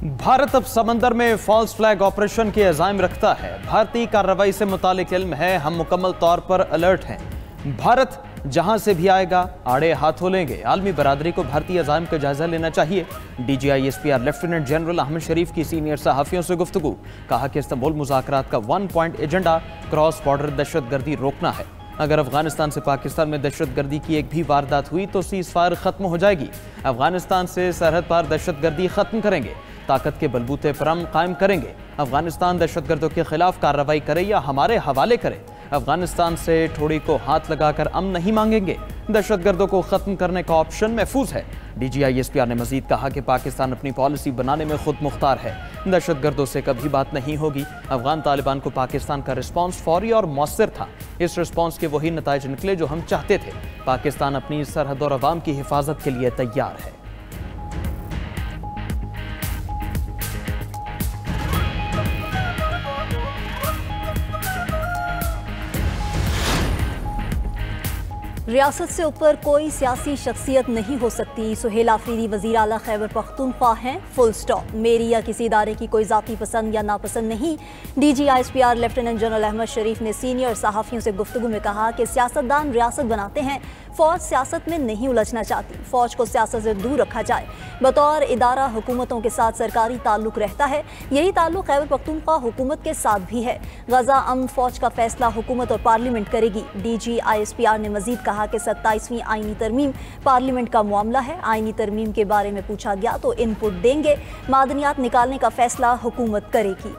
भारत अब समंदर में फॉल्स फ्लैग ऑपरेशन के अज़ाइम रखता है। भारतीय कार्रवाई से मुतालिक इल्म है, हम मुकम्मल तौर पर अलर्ट हैं। भारत जहां से भी आएगा आड़े हाथों लेंगे। आलमी बरादरी को भारतीय अज़ाइम का जायजा लेना चाहिए। DGISPR लेफ्टिनेंट जनरल अहमद शरीफ की सीनियर सहाफ़ियों से गुफ्तगू। कहा कि इस्तांबुल मुज़ाकरात का 1 पॉइंट एजेंडा क्रॉस बॉर्डर दहशतगर्दी रोकना है। अगर अफगानिस्तान से पाकिस्तान में दहशतगर्दी की एक भी वारदात हुई तो सीज़फायर खत्म हो जाएगी। अफगानिस्तान से सरहद पार दहशतगर्दी खत्म करेंगे, ताकत के बलबूते पर अमन कायम करेंगे। अफगानिस्तान दहशतगर्दों के खिलाफ कार्रवाई करे या हमारे हवाले करे, अफगानिस्तान से ठोड़ी को हाथ लगाकर अमन नहीं मांगेंगे। दहशतगर्दों को खत्म करने का ऑप्शन महफूज है। DGISPR ने मजीद कहा कि पाकिस्तान अपनी पॉलिसी बनाने में खुद मुख्तार है। दहशतगर्दों से कभी बात नहीं होगी। अफगान तालिबान को पाकिस्तान का रिस्पॉन्स फौरी और मौसर था। इस रिस्पॉन्स के वही नताइज निकले जो हम चाहते थे। पाकिस्तान अपनी सरहद और अवाम की हिफाजत के लिए तैयार है। रियासत से ऊपर कोई सियासी शख्सियत नहीं हो सकती। सुहेल आफरीदी वज़ीर आला खैबर पख्तूनख्वा हैं, फुल स्टॉप। मेरी या किसी इदारे की कोई ज़ाती पसंद या नापसंद नहीं। DGISPR लेफ्टिनेंट जनरल अहमद शरीफ ने सीनियर सहाफ़ियों से गुफ्तगू में कहा कि सियासतदान रियासत बनाते हैं, फ़ौज सियासत में नहीं उलझना चाहती। फ़ौज को सियासत से दूर रखा जाए। बतौर इदारा हुकूमतों के साथ सरकारी ताल्लुक रहता है, यही ताल्लुक खैबर पख्तूनख्वा हुकूमत के साथ भी है। गजा अमन फ़ौज का फैसला हुकूमत और पार्लियामेंट करेगी। DGISPR ने मजीद कहा कि 27वीं आईनी तरमीम पार्लियामेंट का मामला है। आईनी तरमीम के बारे में पूछा गया तो इनपुट देंगे। मादनियात निकालने का फैसला हुकूमत करेगी।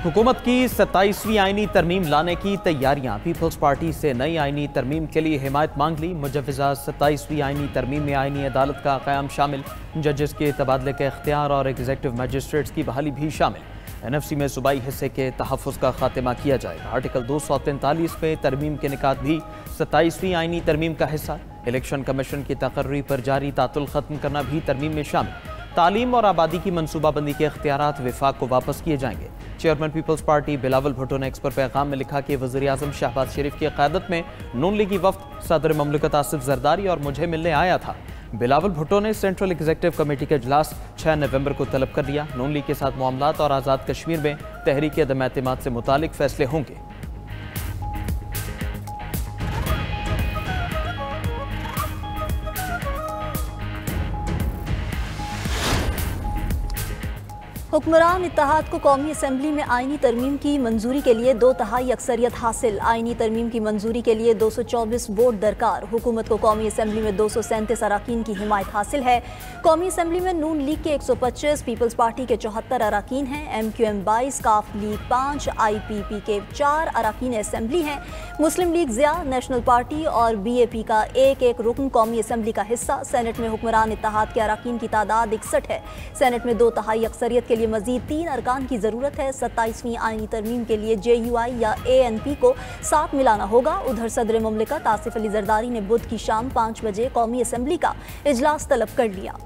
हुकूमत की 27वीं आईनी तरमीम लाने की तैयारियां। पीपल्स पार्टी से नई आईनी तरमीम के लिए हिमायत मांग ली। मुजव्वज़ा 27वीं आईनी तरमीम में आईनी अदालत का क़याम शामिल, जजेस के तबादले के इख्तियार और एग्जीक्यूटिव मजिस्ट्रेट्स की बहाली भी शामिल। NFC में सूबाई हिस्से के तहफ़्फ़ुज़ का खात्मा किया जाएगा। आर्टिकल 243 में तरमीम के निकात भी 27वीं आईनी तरमीम का हिस्सा। इलेक्शन कमीशन की तकर्री पर जारी तातुल ख़त्म करना भी तरमीम में शामिल। तालीम और आबादी की मनसूबाबंदी के इख्तियारात विफाक को वापस किए जाएंगे। Chairman Peoples Party Bilawal Bhutto ने एक्स पर पैगाम में लिखा कि वज़ीर आज़म शहबाज शरीफ की क़यादत में नून लीगी वफ़द सदर ममलिकत आसिफ जरदारी और मुझे मिलने आया था। बिलावल भुट्टो ने सेंट्रल एग्जीक्यूटिव कमेटी का इजलास 6 नवंबर को तलब कर लिया। नून लीग के साथ मामलात और आज़ाद कश्मीर में तहरीक अदम एतमाद से मुतालिक फैसले होंगे। हुक्मरान इत्तेहाद को कौमी असम्बली में आईनी तरमीम की मंजूरी के लिए 2/3 अक्सरियत हासिल। आईनी तरमीम की मंजूरी के लिए 224 वोट दरकार। हुकूमत को कौमी असम्बली में 237 अराकीन की हिमायत हासिल है। कौमी असम्बली में नून लीग के 125, पीपल्स पार्टी के 74 अराकीन हैं। MQM 22, काफ लीग 5, IPP के 4 अराकीन असम्बली हैं। मुस्लिम लीग ज़िया, नेशनल पार्टी और BAP का एक रुकन कौमी असम्बली का हिस्सा। सेनेट में हुक्मरान इत्तेहाद के अराकीन की तादाद 61 है। सेनेट में 2/3 अक्सरियत के लिए मजीद 3 अरकान की जरूरत है। 27वीं आईनी तरमीम के लिए JUI या ANP को साथ मिलाना होगा। उधर सदर मुमलिकत आसिफ अली जरदारी ने बुध की शाम 5 बजे कौमी असम्बली का इजलास तलब कर लिया।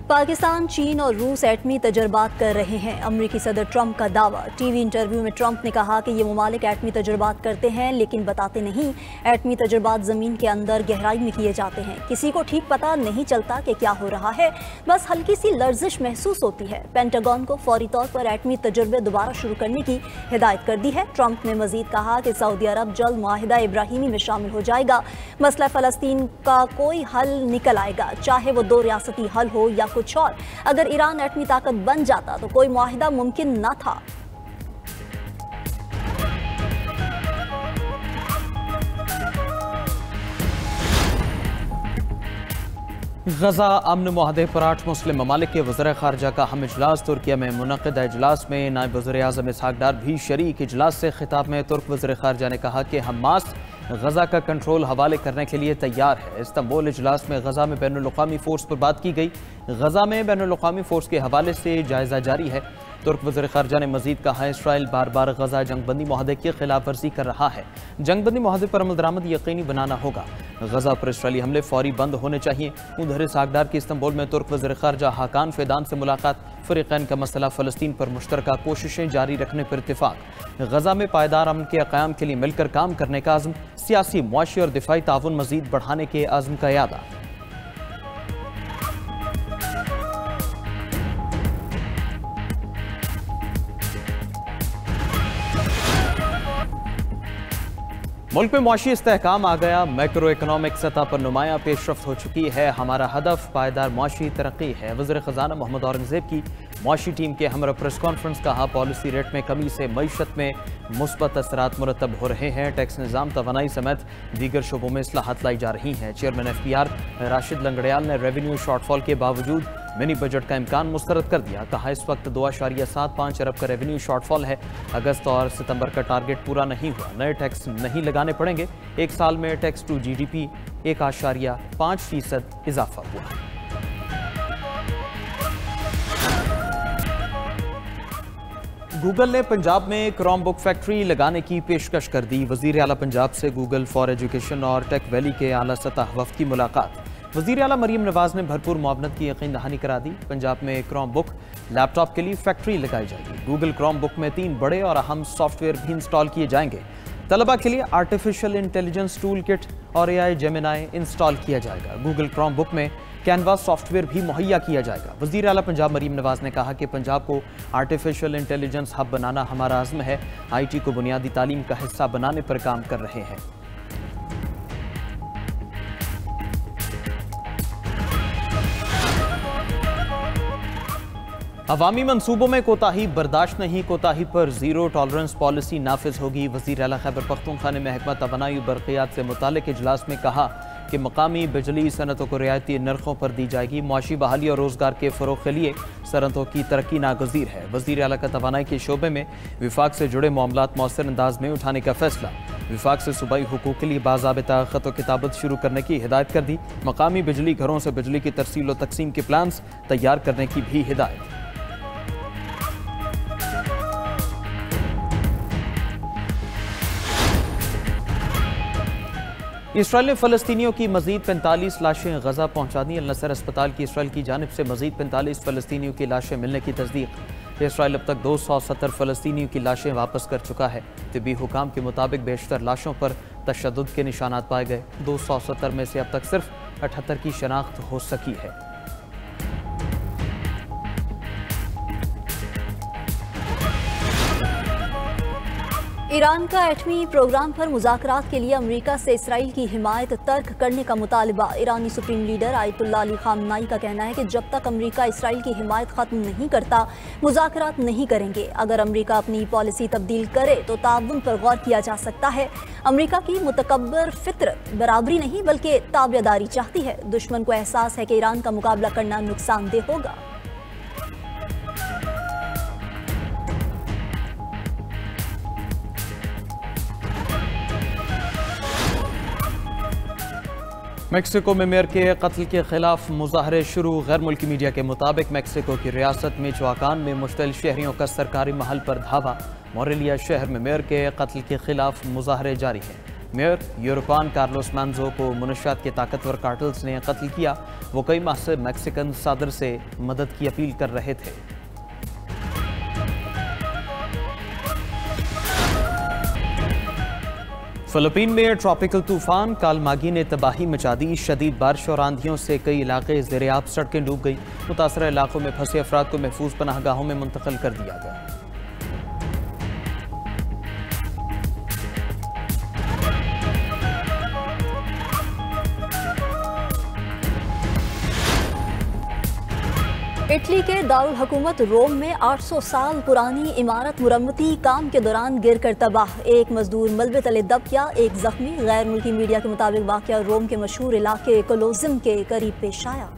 पाकिस्तान, चीन और रूस एटमी तजर्बात कर रहे हैं। अमरीकी सदर ट्रंप का दावा। TV इंटरव्यू में ट्रंप ने कहा कि ये ममालिक एटमी तजर्बात करते हैं लेकिन बताते नहीं। एटमी तजर्बात ज़मीन के अंदर गहराई में किए जाते हैं। किसी को ठीक पता नहीं चलता कि क्या हो रहा है, बस हल्की सी लर्जिश महसूस होती है। पेंटागन को फौरी तौर पर एटमी तजर्बे दोबारा शुरू करने की हिदायत कर दी है। ट्रंप ने मजीद कहा कि सऊदी अरब जल्द मुआहिदा इब्राहीमी में शामिल हो जाएगा। मसला फ़लस्तीन का कोई हल निकल आएगा, चाहे वो 2 रियासती हल हो या कुछ और। अगर ईरान एटमी ताकत बन जाता तो कोई मुआहिदा मुमकिन न था। गजा अमन मुआहदे पर 8 मुस्लिम ममालिक के वज़ीर ख़ारजा का अहम इजलास। तुर्किया में मुनक़िदा इजलास में नायब वज़ीर आज़म इसहाक डार भी शरीक। इजलास से खिताब में तुर्क वज़ीर ख़ारजा ने कहा कि हमास गजा का कंट्रोल हवाले करने के लिए तैयार है। इस्तांबुल इजलास में गजा में बैनुल अक़वामी फ़ोर्स पर बात की गई। गजा में बैनुल अक़वामी फ़ोर्स के हवाले से जायज़ा जारी है। तुर्क वज़ीर ख़ारजा ने मजीद कहा, इसराइल बार बार गजा जंगबंदी मुआहदे की खिलाफ वर्जी कर रहा है। जंगबंदी मुआहदे पर अमल दरामद यकीनी बनाना होगा। गजा पर इसराइली हमले फौरी बंद होने चाहिए। उधर इस्हाक की इस्तांबुल में तुर्क वज़ीर ख़ारजा हाकान फ़िदान से मुलाकात। फ़रीक़ैन का मसला फ़लस्तीन पर मुश्तरका कोशिशें जारी रखने पर इत्तिफ़ाक़। गजा में पायदार अमन के क़याम के लिए मिलकर काम करने का आज़म। सियासी, मुआशी और दिफाई ताउन मज़ीद बढ़ाने के आज़म का यादा। मुल्क में मुआशी इस्तेहकाम आ गया। मैक्रो इकनॉमिक सतह पर नुमायां पेशरफ्त हो चुकी है। हमारा हदफ पायदार मुआशी तरक्की है। वज़ीर ख़जाना मोहम्मद औरंगज़ेब की मुआशी टीम के हमरा प्रेस कॉन्फ्रेंस। कहा, पॉलिसी रेट में कमी से मईशत में मुस्बत असरात मुरतब हो रहे हैं। टैक्स निज़ाम, तवानाई समेत दीगर शोबों में इस्लाहात लाई जा रही हैं। चेयरमैन FPR राशिद लंगड़ियाल ने रेवेन्यू शॉर्टफॉल के बावजूद मिनी बजट का इम्कान मुस्तरद कर दिया। कहा, इस वक्त 2.75 अरब का रेवेन्यू शॉर्टफॉल है। अगस्त और सितंबर का टारगेट पूरा नहीं हुआ। नए टैक्स नहीं लगाने पड़ेंगे। एक साल में टैक्स टू GDP 1.5% इजाफा हुआ। गूगल ने पंजाब में क्रोम बुक फैक्ट्री लगाने की पेशकश कर दी। वज़ीर आला पंजाब से गूगल फॉर एजुकेशन और टेक वैली के आला सतह वफ़द की मुलाकात। वज़ीर आला मरीम नवाज ने भरपूर मुआवनत की यकीन दहानी करा दी। पंजाब में क्रोम बुक लैपटॉप के लिए फैक्ट्री लगाई जाएगी। गूगल क्रोम बुक में 3 बड़े और अहम सॉफ्टवेयर भी इंस्टॉल किए जाएंगे। तलबा के लिए आर्टिफिशियल इंटेलिजेंस टूल किट और AI जेमिनाई इंस्टॉल किया जाएगा। गूगल क्रोम बुक में कैनवास सॉफ्टवेयर भी मुहैया किया जाएगा। वज़ीर आला पंजाब मरीम नवाज ने कहा कि पंजाब को आर्टिफिशियल इंटेलिजेंस हब बनाना हमारा आज़म है। IT को बुनियादी तालीम का हिस्सा बनाने पर काम कर रहे हैं। अवामी मंसूबों में कोताही बर्दाश्त नहीं। कोताही पर ज़ीरो टॉलरेंस पॉलिसी नाफिज होगी। वज़ीर आला खैबर पख्तूनख्वा ने महकमा तवानाई बरक़ियात से मुतालिक इजलास में कहा कि मकामी बिजली सनतों को रियायती नरखों पर दी जाएगी। मुआशी बहाली और रोज़गार के फ़रोग़ के लिए सनतों की तरक्की नागज़ीर है। वज़ीर आला का तवानाई के शोबे में विफाक से जुड़े मामलात मौसर अंदाज में उठाने का फैसला। विफाक से सूबाई हुकूक़ के लिए बाज़ाबिता ख़त व किताबत शुरू करने की हिदायत कर दी। मकामी बिजली घरों से बिजली की तरसील व तकसीम के प्लान्स तैयार करने की भी हिदायत। इसराइल ने फ़लस्तीनियों की मज़ीद 45 लाशें गजा पहुँचा दी। अल नसर अस्पताल की इसराइल की जानिब से मज़ीद 45 फ़लस्तीनियों की लाशें मिलने की तस्दीक। इसराइल अब तक 270 फ़लस्तीनियों की लाशें वापस कर चुका है। तिब्बी हुकाम के मुताबिक बेशतर लाशों पर तशद्दुद के निशानात पाए गए। 270 में से अब तक सिर्फ 78 की शनाख्त हो सकी है। ईरान का एटमी प्रोग्राम पर मुज़ाकरात के लिए अमेरिका से इसराइल की हिमायत तर्क करने का मुतालबा। ईरानी supreme leader Ayatollah Ali Khamenei का कहना है कि जब तक अमेरिका इसराइल की हिमायत ख़त्म नहीं करता मुज़ाकरात नहीं करेंगे। अगर अमेरिका अपनी पॉलिसी तब्दील करे तो ताउन पर गौर किया जा सकता है। अमेरिका की मुतकब्बर फितरत बराबरी नहीं बल्कि ताबेदारी चाहती है। दुश्मन को एहसास है कि ईरान का मुकाबला करना नुकसानदेह होगा। मेक्सिको में मेयर के कत्ल के खिलाफ मुजाहरे शुरू। गैर मुल्की मीडिया के मुताबिक मेक्सिको की रियासत मिचोआकान में मुश्तिल शहरियों का सरकारी महल पर धावा। मोरेलिया शहर में मेयर के कत्ल के खिलाफ मुजाहरे जारी हैं। मेयर यूरोपान कार्लोस मैंजो को मुनशियात के ताकतवर कार्टल्स ने कत्ल किया। वो कई माह से मैक्सिकन सदर से मदद की अपील कर रहे थे। फिलिपीन में ट्रॉपिकल तूफान कालमागी ने तबाही मचा दी। शदीद बारिश और आंधियों से कई इलाके ज़ेरे-आब, सड़कें डूब गई। मुतासरा इलाकों में फंसे अफराद को महफूज पनाहगाहों में मुंतकिल कर दिया गया। इटली के दारुल हुकूमत रोम में 800 साल पुरानी इमारत मुरम्मती काम के दौरान गिर कर तबाह। एक मजदूर मलबे तले दब गया, एक जख्मी। गैर मुल्की मीडिया के मुताबिक वाक़या रोम के मशहूर इलाके कोलोजियम के करीब पेश आया।